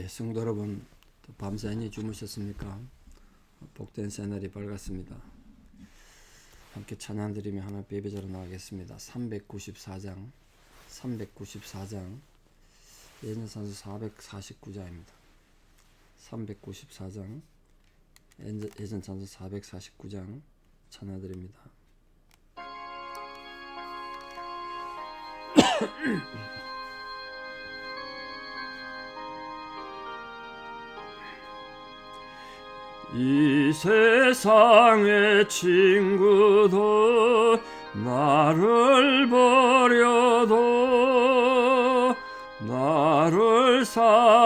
성도 여러분, 밤사이 주무셨습니까? 복된 새날이 밝았습니다. 함께 찬양 드리며 하나님 예배자로 나가겠습니다. 394장 예전찬송 449장입니다. 394장 예전찬송 449장 찬양 드립니다. 이 세상의 친구도 나를 버려도 나를 사랑하노니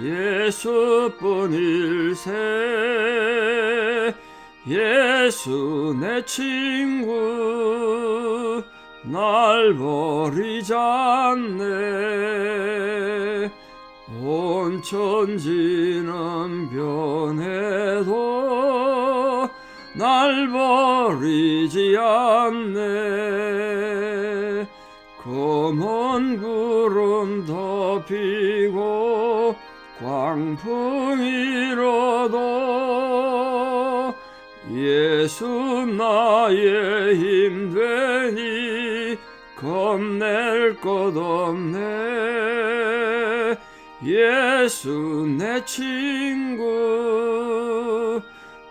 예수뿐일세. 예수 내 친구 날 버리지 않네. 온 천지는 변해도 날 버리지 않네. 검은 구름 덮이고 광풍이 일어도 예수 나의 힘 되니 겁낼 것 없네. 예수 내 친구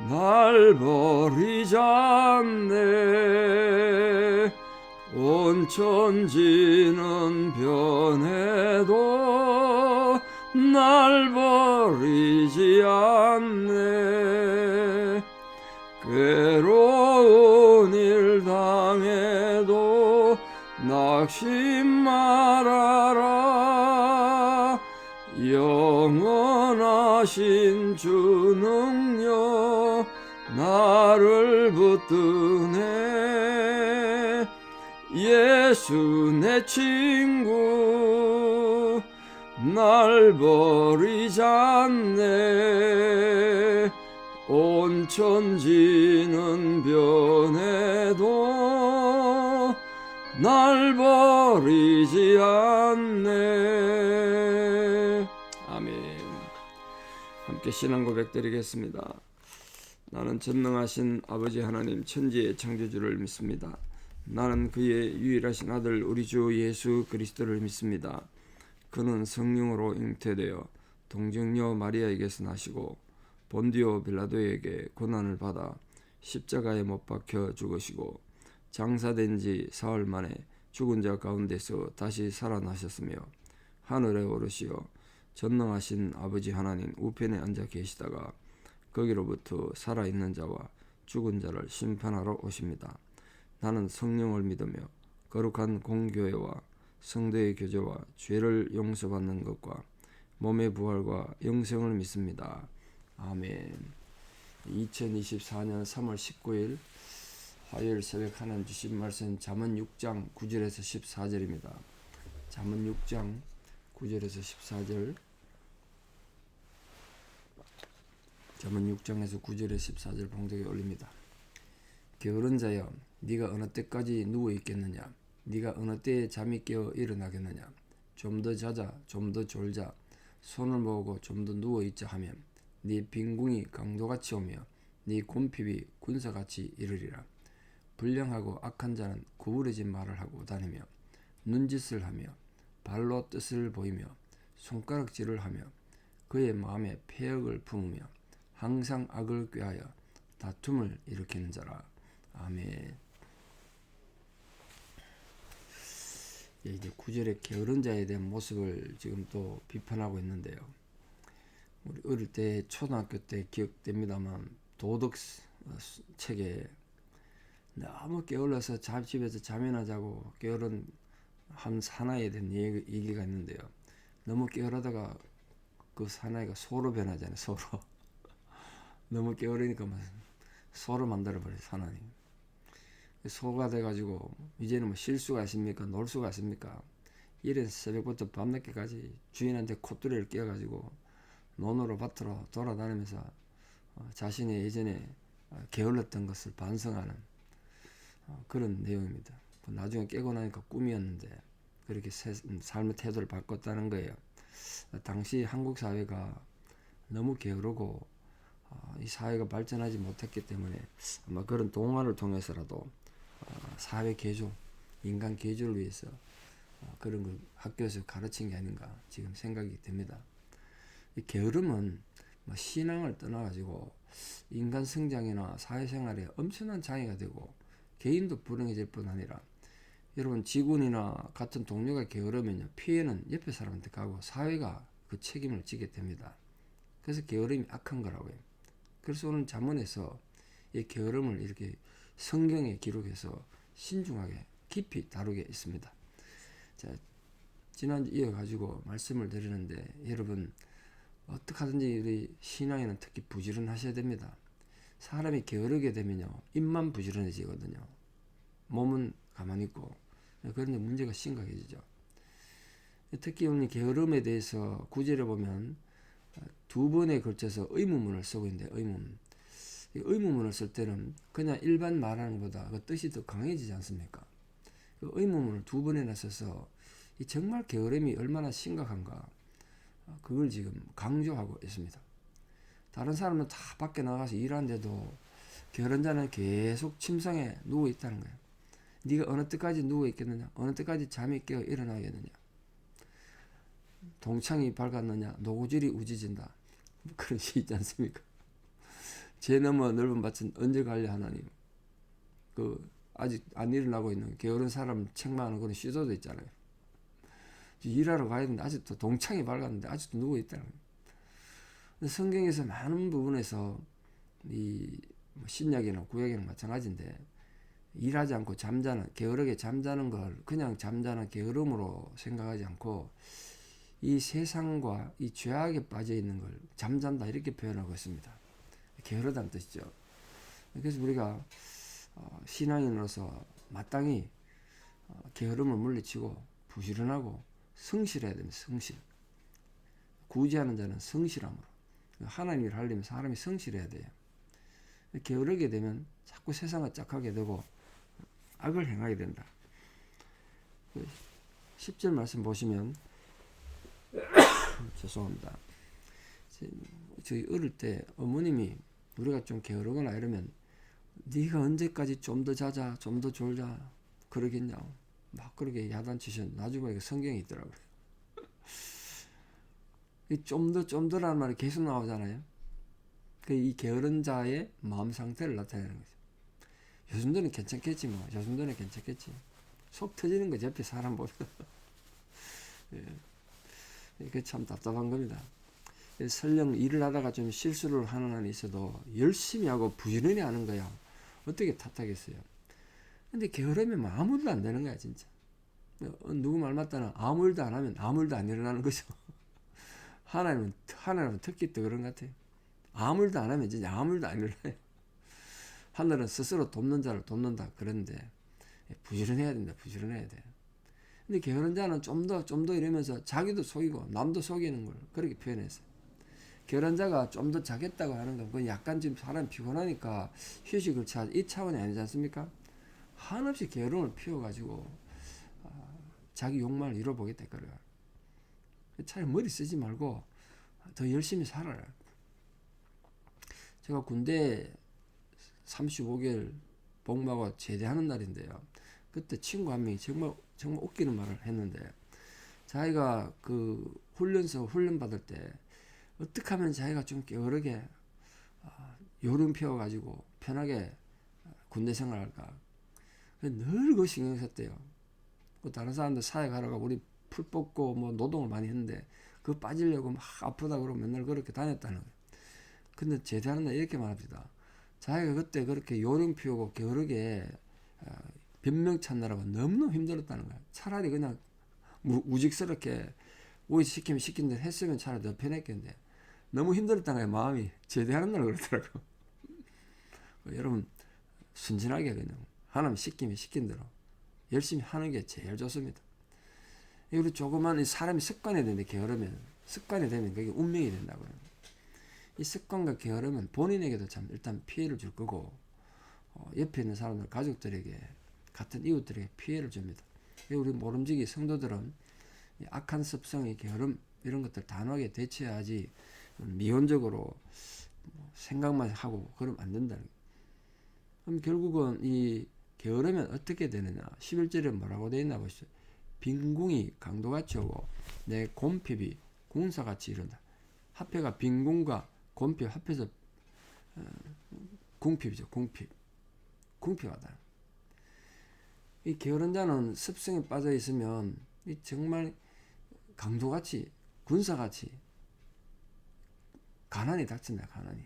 날 버리지 않네. 온 천지는 변해도 날 버리지 않네. 괴로운 일 당해도 낙심 말아라. 영원하신 주 능력 나를 붙드네. 예수 내 친구 날 버리지 않네. 온 천지는 변해도 날 버리지 않네. 아멘. 함께 신앙 고백 드리겠습니다. 나는 전능하신 아버지 하나님 천지의 창조주를 믿습니다. 나는 그의 유일하신 아들 우리 주 예수 그리스도를 믿습니다. 그는 성령으로 잉태되어 동정녀 마리아에게서 나시고 본디오 빌라도에게 고난을 받아 십자가에 못 박혀 죽으시고 장사된 지 사흘 만에 죽은 자 가운데서 다시 살아나셨으며 하늘에 오르시어 전능하신 아버지 하나님 우편에 앉아 계시다가 거기로부터 살아있는 자와 죽은 자를 심판하러 오십니다. 나는 성령을 믿으며 거룩한 공교회와 성도의 교제와 죄를 용서받는 것과 몸의 부활과 영생을 믿습니다. 아멘. 2024년 3월 19일 화요일 새벽 하나님 주신 말씀 잠언 6장 9절에서 14절입니다. 잠언 6장 9절에서 14절. 잠언 6장에서 9절에서 14절 봉독에 올립니다. 게으른 자여, 네가 어느 때까지 누워 있겠느냐? 네가 어느 때에 잠이 깨어 일어나겠느냐? 좀 더 자자, 좀 더 졸자, 손을 모으고 좀 더 누워 있자 하면 네 빈궁이 강도같이 오며 네 곰핍이 군사같이 이르리라. 불량하고 악한 자는 구부러진 말을 하고 다니며 눈짓을 하며 발로 뜻을 보이며 손가락질을 하며 그의 마음에 패역을 품으며 항상 악을 꾀하여 다툼을 일으키는 자라. 아멘. 이제 9절에 게으른 자에 대한 모습을 지금 또 비판하고 있는데요. 우리 어릴 때 초등학교 때 기억됩니다만 도덕 책에 너무 게을러서 집에서 잠이나 자고 게으른 한 사나이에 대한 얘기가 있는데요. 너무 게으르다가 그 사나이가 소로 변하잖아요. 소로. 너무 게으르니까 소로 만들어버려요. 사나이. 소가 돼가지고 이제는 뭐 실수가 있습니까? 놀 수가 있습니까? 이래 새벽부터 밤늦게까지 주인한테 콧뚜리를 끼워가지고 논으로 밭으로 돌아다니면서 자신이 예전에 게을렀던 것을 반성하는 그런 내용입니다. 나중에 깨고 나니까 꿈이었는데 그렇게 삶의 태도를 바꿨다는 거예요. 당시 한국 사회가 너무 게으르고 이 사회가 발전하지 못했기 때문에 아마 그런 동화를 통해서라도 사회 개조, 인간 개조를 위해서 그런 걸 학교에서 가르친 게 아닌가 지금 생각이 듭니다. 이 게으름은 뭐 신앙을 떠나가지고 인간 성장이나 사회생활에 엄청난 장애가 되고 개인도 불행해질 뿐 아니라 여러분 직원이나 같은 동료가 게으르면요 피해는 옆에 사람한테 가고 사회가 그 책임을 지게 됩니다. 그래서 게으름이 악한 거라고요. 그래서 오늘 잠언에서 이 게으름을 이렇게 성경에 기록해서 신중하게 깊이 다루게 있습니다. 자, 지난주 이어가지고 말씀을 드리는데 여러분 어떻게 하든지 우리 신앙에는 특히 부지런하셔야 됩니다. 사람이 게으르게 되면요 입만 부지런해지거든요. 몸은 가만히 있고 그런데 문제가 심각해지죠. 특히 오늘 게으름에 대해서 구절에 보면 두 번에 걸쳐서 의문문을 쓰고 있는데 의문문을 쓸 때는 그냥 일반 말하는 것보다 그 뜻이 더 강해지지 않습니까? 그 의문문을 두 번이나 써서 이 정말 게으름이 얼마나 심각한가 그걸 지금 강조하고 있습니다. 다른 사람은 다 밖에 나가서 일하는데도 게으른 자는 계속 침상에 누워 있다는 거예요. 네가 어느 때까지 누워 있겠느냐? 어느 때까지 잠이 깨어 일어나겠느냐? 동창이 밝았느냐? 노고질이 우지진다. 그런 시 있지 않습니까? 제 너머 넓은 밭은 언제 갈려 하나님. 그 아직 안 일어나고 있는 게으른 사람 책망하는 그런 시도도 있잖아요. 일하러 가야 되는데 아직도 동창이 밝았는데 아직도 누워 있다는 거예요. 성경에서 많은 부분에서 이 신약이나 구약이나 마찬가지인데 일하지 않고 잠자는 게으르게 잠자는 걸 그냥 잠자는 게으름으로 생각하지 않고 이 세상과 이 죄악에 빠져 있는 걸 잠잔다 이렇게 표현하고 있습니다. 게으르다는 뜻이죠. 그래서 우리가 신앙인으로서 마땅히 게으름을 물리치고 부지런하고 성실해야 됩니다. 성실. 구제하는 자는 성실함으로. 하나님을 하려면 사람이 성실해야 돼요. 게으르게 되면 자꾸 세상을 짝하게 되고 악을 행하게 된다. 10절 말씀 보시면 죄송합니다. 저희 어릴 때 어머님이 우리가 좀 게으르거나 이러면 네가 언제까지 좀 더 자자 좀 더 졸자 그러겠냐고 막 그렇게 야단치셨는데 나중에 보니까 성경에 있더라고요. 좀 더라는 말이 계속 나오잖아요. 이 게으른 자의 마음 상태를 나타내는 거죠. 요 정도는 괜찮겠지 뭐. 요 정도는 괜찮겠지. 속 터지는 거죠. 옆에 사람 보면. 예. 이게 참 답답한 겁니다. 설령 일을 하다가 좀 실수를 하는 한이 있어도 열심히 하고 부지런히 하는 거야. 어떻게 탓하겠어요. 근데 게으르면 아무 일도 안 되는 거야 진짜. 누구 말 맞다나 아무 일도 안 하면 아무 일도 안 일어나는 거죠. 하나님은 특히 또 그런 것 같아요. 아무 일도 안 하면 진짜 아무 일도 안 일어나요. 하늘은 스스로 돕는 자를 돕는다 그런데 부지런해야 된다. 부지런해야 돼. 근데 게으른 자는 좀 더 이러면서 자기도 속이고 남도 속이는 걸 그렇게 표현했어요. 게으른 자가 좀 더 자겠다고 하는 건 그건 약간 지금 사람이 피곤하니까 휴식을 취하지 이 차원이 아니지 않습니까? 한없이 게으름을 피워가지고 자기 욕망을 이뤄보겠다 그래요. 차라리 머리 쓰지 말고 더 열심히 살아라. 제가 군대 35개월 복무하고 제대하는 날인데요. 그때 친구 한 명이 정말 웃기는 말을 했는데 자기가 그 훈련소 훈련 받을 때 어떻게 하면 자기가 좀 게으르게 요령 피워가지고 편하게 군대 생활할까 늘 그 신경 썼대요. 다른 사람들 사역하러가 우리 풀 뽑고 뭐 노동을 많이 했는데 그거 빠지려고 막 아프다 그러고 맨날 그렇게 다녔다는 거예요. 근데 제대하는 날 이렇게 말합니다. 자기가 그때 그렇게 요령 피우고 게으르게 변명 찾느라고 너무너무 힘들었다는 거야. 차라리 그냥 우직스럽게 오이 시키면 시킨 대로 했으면 차라리 더 편했겠는데 너무 힘들었다는 거야. 마음이 제대하는 날 그렇더라고. 여러분 순진하게 그냥 하나님 시키면 시킨 대로 열심히 하는 게 제일 좋습니다. 우리 조그만 사람이 습관이 되는데 게으르면 습관이 되면 그게 운명이 된다고요. 이 습관과 게으름은 본인에게도 참 일단 피해를 줄 거고 옆에 있는 사람들 가족들에게 같은 이웃들에게 피해를 줍니다. 우리 모름지기 성도들은 이 악한 습성의 게으름 이런 것들 단호하게 대처해야지 미온적으로 생각만 하고 그러면 안 된다는 거예요. 그럼 결국은 이 게으르면 어떻게 되느냐? 11절에 뭐라고 되어 있나 보시죠. 빈궁이 강도같이 오고 내 곰핍이 궁사같이 이른다. 합해가 빈궁과 곰핍 합해서 궁핍이죠. 궁핍하다. 이 게으른 자는 습성에 빠져 있으면 이 정말 강도같이 군사같이 가난이 닥친다. 가난이.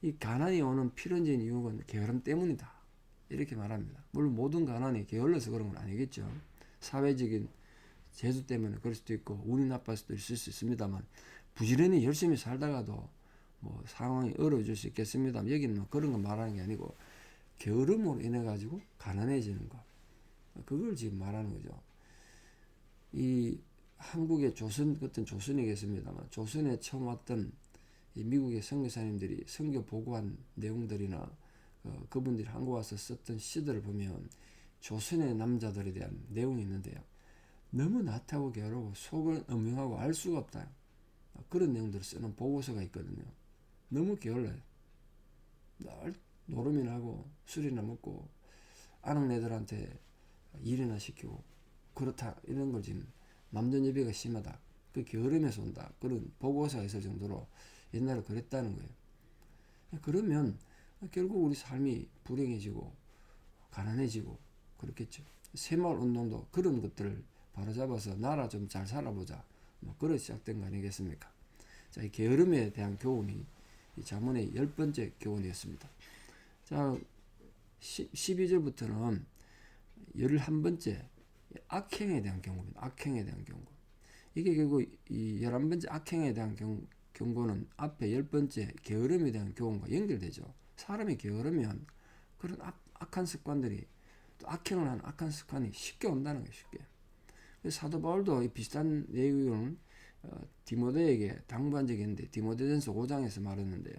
이 가난이 오는 필연적인 이유가 게으름 때문이다. 이렇게 말합니다. 물론 모든 가난이 게을러서 그런 건 아니겠죠. 사회적인 재수 때문에 그럴 수도 있고 운이 나빠서 도 있을 수 있습니다만 부지런히 열심히 살다가도 뭐 상황이 어려워질 수 있겠습니다. 여기는 뭐 그런 거 말하는 게 아니고 게으름으로 인해 가지고 가난해지는 거. 그걸 지금 말하는 거죠. 이 한국의 조선 같은 조선이겠습니다만 조선에 처음 왔던 이 미국의 선교사님들이 선교 보고한 내용들이나 그분들이 한국 와서 썼던 시들을 보면 조선의 남자들에 대한 내용이 있는데요. 너무 나태하고 게으르고 속은 음흉하고 알 수가 없다. 그런 내용들을 쓰는 보고서가 있거든요. 너무 게을러요. 늘 노름이나 하고 술이나 먹고 아낙네들한테 일이나 시키고 그렇다 이런 걸 지금 남존여비가 심하다. 그 게으름에서 온다. 그런 보고서가 있을 정도로 옛날에 그랬다는 거예요. 그러면 결국 우리 삶이 불행해지고 가난해지고 그렇겠죠. 새마을 운동도 그런 것들을 바로잡아서 나라 좀 잘 살아보자. 뭐 그런 시작된 거 아니겠습니까? 자, 이 게으름에 대한 교훈이 이 자문의 10번째 교훈이었습니다. 자, 12절부터는 11번째 악행에 대한 경고입니다. 악행에 대한 경고. 이게 결국 이 11번째 악행에 대한 경고는 앞에 10번째 게으름에 대한 교훈과 연결되죠. 사람이 게으르면 그런 악한 습관들이 또 악행을 하는 악한 습관이 쉽게 온다는 거예요. 쉽게. 사도 바울도 이 비슷한 내용을 디모데에게 당부한 적이 있는데 디모데전서 5장에서 말했는데요.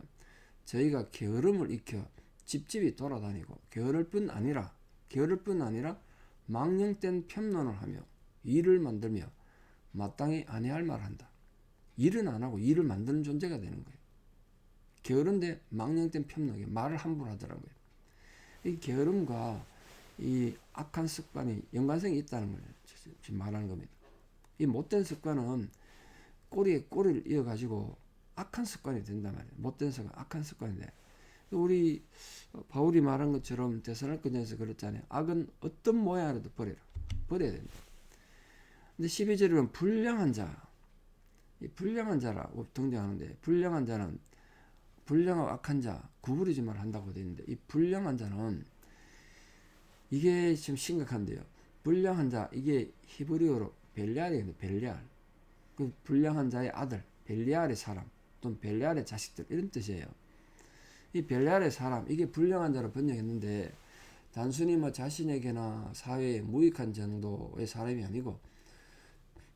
저희가 게으름을 익혀 집집이 돌아다니고 게으를 뿐 아니라 망령된 편론을 하며 일을 만들며 마땅히 아니할 말을 한다. 일은 안 하고 일을 만드는 존재가 되는 거예요. 게으른데 망령된 편론에 말을 함부로 하더라고요. 이 게으름과 이 악한 습관이 연관성이 있다는 걸 지금 말하는 겁니다. 이 못된 습관은 꼬리에 꼬리를 이어가지고 악한 습관이 된단 말이에요. 못된 습관, 악한 습관이 돼. 우리 바울이 말한 것처럼 데살로니가전서 그랬잖아요. 악은 어떤 모양이라도 버려야 된다. 근데 12절에 보면 불량한 자, 이 불량한 자라고 등장하는데 불량한 자는 불량하고 악한 자 구부리지 말 한다고 되어 있는데 이 불량한 자는 이게 지금 심각한데요. 불량한 자 이게 히브리어로 벨리알이에요. 벨리알. 그 불량한 자의 아들, 벨리알의 사람 또는 벨리알의 자식들 이런 뜻이에요. 이 벨리알의 사람 이게 불량한 자로 번역했는데 단순히 뭐 자신에게나 사회에 무익한 정도의 사람이 아니고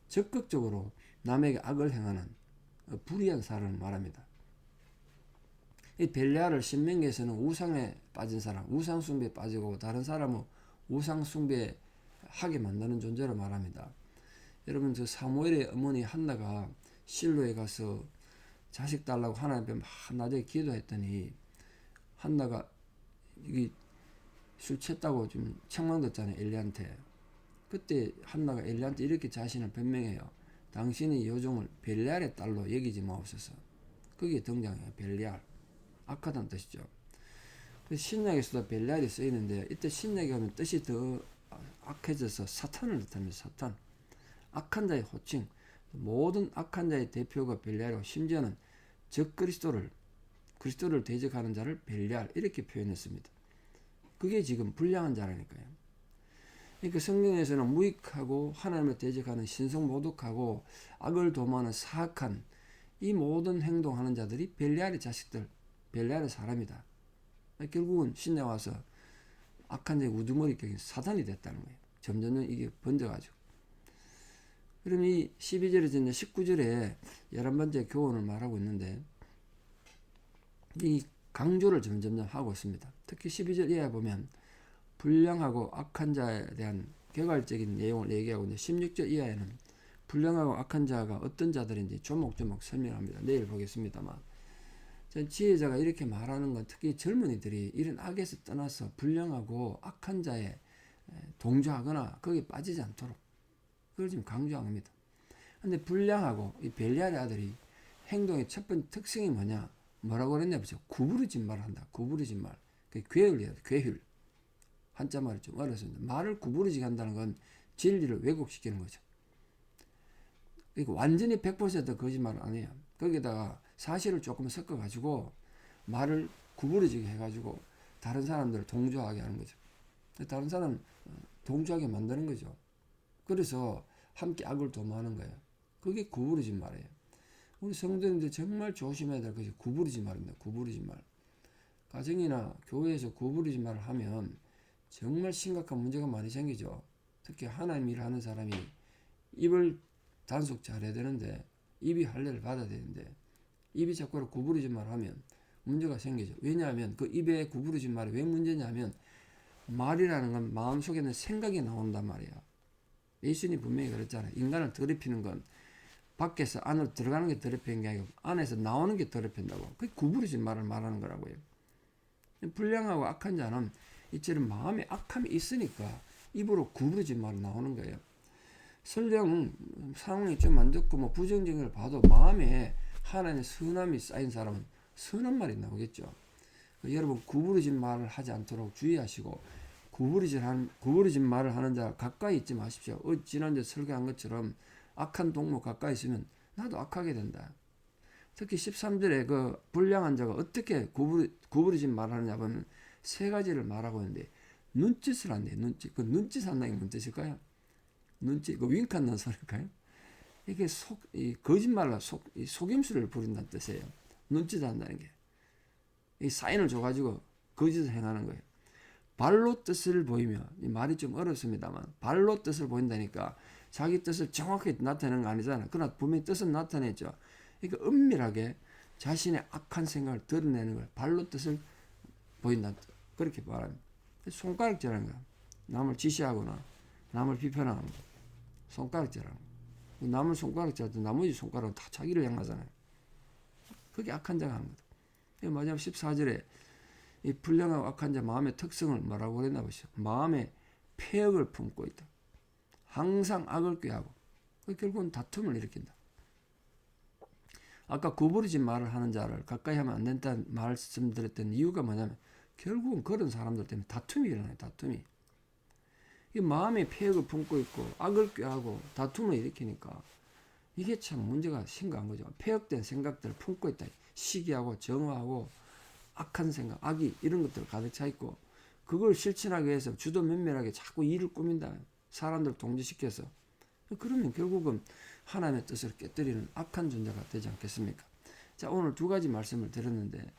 적극적으로 남에게 악을 행하는 불의한 사람을 말합니다. 이 벨리알을 신명기에서는 우상에 빠진 사람, 우상 숭배에 빠지고 다른 사람은 우상 숭배하게 만드는 존재로 말합니다. 여러분 저 사무엘의 어머니 한나가 실로에 가서 자식 달라고 하나님 앞에 낮에 기도했더니 한나가 술 취했다고 좀 책망됐잖아요. 엘리한테. 그때 한나가 엘리한테 이렇게 자신을 변명해요. 당신이 요종을 벨리알의 딸로 여기지 마옵소서. 그게 등장해요. 벨리알. 악하다는 뜻이죠. 신약에서도 벨리알이 쓰이는데 이때 신약에 하면 뜻이 더 악해져서 사탄을 뜻합니다. 사탄. 악한 자의 호칭. 모든 악한 자의 대표가 벨리알이고 심지어는 그리스도를 대적하는 자를 벨리알 이렇게 표현했습니다. 그게 지금 불량한 자라니까요. 그러니까 성경에서는 무익하고 하나님을 대적하는 신성모독하고 악을 도모하는 사악한 이 모든 행동하는 자들이 벨리알의 자식들, 벨리알의 사람이다. 결국은 신에 와서 악한 자의 우두머리격인 사단이 됐다는 거예요. 점점 이게 번져가지고. 그럼 이 12절에서 19절에 11번째 교훈을 말하고 있는데 이 강조를 점점 하고 있습니다. 특히 12절 이하에 보면 불량하고 악한 자에 대한 개괄적인 내용을 얘기하고 있는데 16절 이하에는 불량하고 악한 자가 어떤 자들인지 조목조목 설명합니다. 내일 보겠습니다만, 지혜자가 이렇게 말하는 건 특히 젊은이들이 이런 악에서 떠나서 불량하고 악한 자에 동조하거나 거기에 빠지지 않도록, 그걸 지금 강조합니다. 근데 불량하고 이 벨리알의 아들이 행동의 첫 번째 특징이 뭐라고 그랬냐 보세요. 구부러진 말을 한다. 구부러진 말. 그 괴율이에요. 괴율. 한자말이 좀 어렵습니다. 말을 구부러지게 한다는 건 진리를 왜곡시키는 거죠. 그러니까 완전히 100% 거짓말은 아니에요. 거기다가 사실을 조금 섞어가지고 말을 구부러지게 해가지고 다른 사람들을 동조하게 하는 거죠. 다른 사람 동조하게 만드는 거죠. 그래서 함께 악을 도모하는 거예요. 그게 구부러진 말이에요. 우리 성도님들 정말 조심해야 될 것이 구부러진 말입니다. 구부러진 말. 가정이나 교회에서 구부러진 말을 하면 정말 심각한 문제가 많이 생기죠. 특히 하나님 일을 하는 사람이 입을 단속 잘해야 되는데, 입이 할례를 받아야 되는데 입이 자꾸 구부러진 말을 하면 문제가 생기죠. 왜냐하면 그 입에 구부러진 말이 왜 문제냐면, 말이라는 건 마음속에 있는 생각이 나온단 말이야. 예수님이 분명히 그랬잖아요. 인간을 더럽히는 건 밖에서 안으로 들어가는 게 더럽히는 게 아니고 안에서 나오는 게 더럽힌다고. 그게 구부러진 말을 말하는 거라고요. 불량하고 악한 자는 이처럼 마음에 악함이 있으니까 입으로 구부러진 말이 나오는 거예요. 설령 상황이 좀 안 좋고 부정적인 걸 봐도 마음에 하나님의 선함이 쌓인 사람은 선한 말이 나오겠죠. 여러분, 구부러진 말을 하지 않도록 주의하시고, 구부러진 말을 하는 자 가까이 있지 마십시오. 지난주에 설교한 것처럼 악한 동무 가까이 있으면 나도 악하게 된다. 특히 13절에 그 불량한 자가 어떻게 구부러진 말을 하느냐 보면 세 가지를 말하고 있는데, 눈짓을 한대. 눈짓. 그 눈짓 한다는 게 뭔 뜻일까요? 눈짓, 그 윙크한다는 소리일까요? 이게 거짓말로 속임수를 부린다는 뜻이에요. 눈짓 한다는 게. 이 사인을 줘가지고 거짓을 행하는 거예요. 발로 뜻을 보이며, 이 말이 좀 어렵습니다만, 발로 뜻을 보인다니까 자기 뜻을 정확하게 나타내는 거 아니잖아요. 그러나 분명히 뜻은 나타내죠. 그러니까 은밀하게 자신의 악한 생각을 드러내는 걸 발로 뜻을 보인다. 그렇게 말합니다. 손가락질하는 거야. 남을 지시하거나 남을 비판하는 거. 손가락질하는 거. 남을 손가락질할 때 나머지 손가락은 다 자기를 향하잖아요. 그게 악한 자가 하는 거다. 마지막 14절에 이 불량하고 악한 자 마음의 특성을 뭐라고 그랬나 보시죠. 마음에 폐역을 품고 있다. 항상 악을 꾀하고, 결국은 다툼을 일으킨다. 아까 구부러진 말을 하는 자를 가까이 하면 안 된다는 말씀드렸던 이유가 뭐냐면, 결국은 그런 사람들 때문에 다툼이 일어나요. 다툼이. 이 마음에 폐역을 품고 있고 악을 꾀하고 다툼을 일으키니까 이게 참 문제가 심각한 거죠. 폐역된 생각들을 품고 있다. 시기하고 정하고 악한 생각, 악이 이런 것들 가득 차 있고, 그걸 실천하기 위해서 주도 면밀하게 자꾸 일을 꾸민다. 사람들 동조시켜서. 그러면 결국은 하나님의 뜻을 깨뜨리는 악한 존재가 되지 않겠습니까? 자, 오늘 두 가지 말씀을 드렸는데,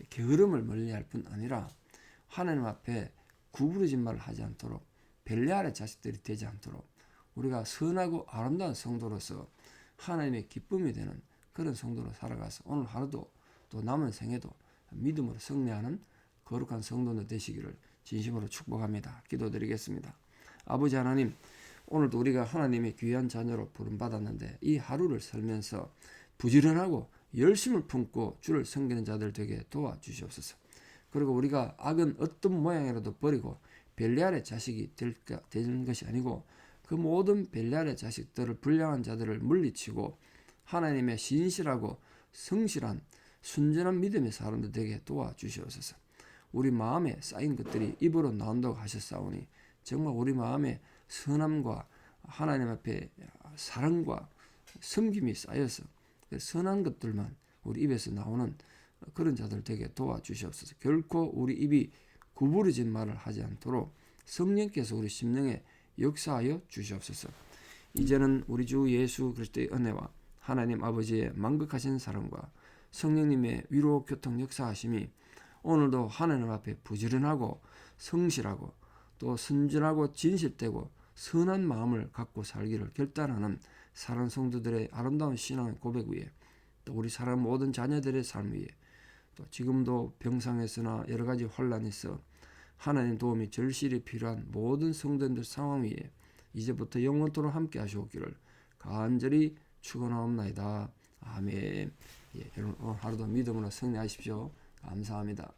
게으름을 멀리할 뿐 아니라 하나님 앞에 구부러진 말을 하지 않도록, 벨리알의 자식들이 되지 않도록 우리가 선하고 아름다운 성도로서 하나님의 기쁨이 되는 그런 성도로 살아가서 오늘 하루도 또 남은 생에도 믿음으로 승리하는 거룩한 성도들 되시기를 진심으로 축복합니다. 기도드리겠습니다. 아버지 하나님, 오늘도 우리가 하나님의 귀한 자녀로 부름받았는데 이 하루를 살면서 부지런하고 열심을 품고 주를 섬기는 자들 되게 도와주시옵소서. 그리고 우리가 악은 어떤 모양이라도 버리고 벨리알의 자식이 되는 것이 아니고, 그 모든 벨리알의 자식들을, 불량한 자들을 물리치고 하나님의 신실하고 성실한 순전한 믿음의 사람들 되게 도와주시옵소서. 우리 마음에 쌓인 것들이 입으로 나온다고 하셨사오니 정말 우리 마음에 선함과 하나님 앞에 사랑과 섬김이 쌓여서 선한 것들만 우리 입에서 나오는 그런 자들 되게 도와주시옵소서. 결코 우리 입이 구부러진 말을 하지 않도록 성령께서 우리 심령에 역사하여 주시옵소서. 이제는 우리 주 예수 그리스도의 은혜와 하나님 아버지의 만극하신 사랑과 성령님의 위로 교통 역사하심이 오늘도 하나님 앞에 부지런하고 성실하고 또 순전하고 진실되고 선한 마음을 갖고 살기를 결단하는 사랑하는 성도들의 아름다운 신앙의 고백 위에, 또 우리 사랑하는 모든 자녀들의 삶 위에, 또 지금도 병상에서나 여러 가지 혼란에서 하나님 도움이 절실히 필요한 모든 성도들 상황 위에 이제부터 영원토록 함께 하시옵기를 간절히 축원하옵나이다. 아멘. 예, 여러분 오늘 하루도 믿음으로 승리하십시오. 감사합니다.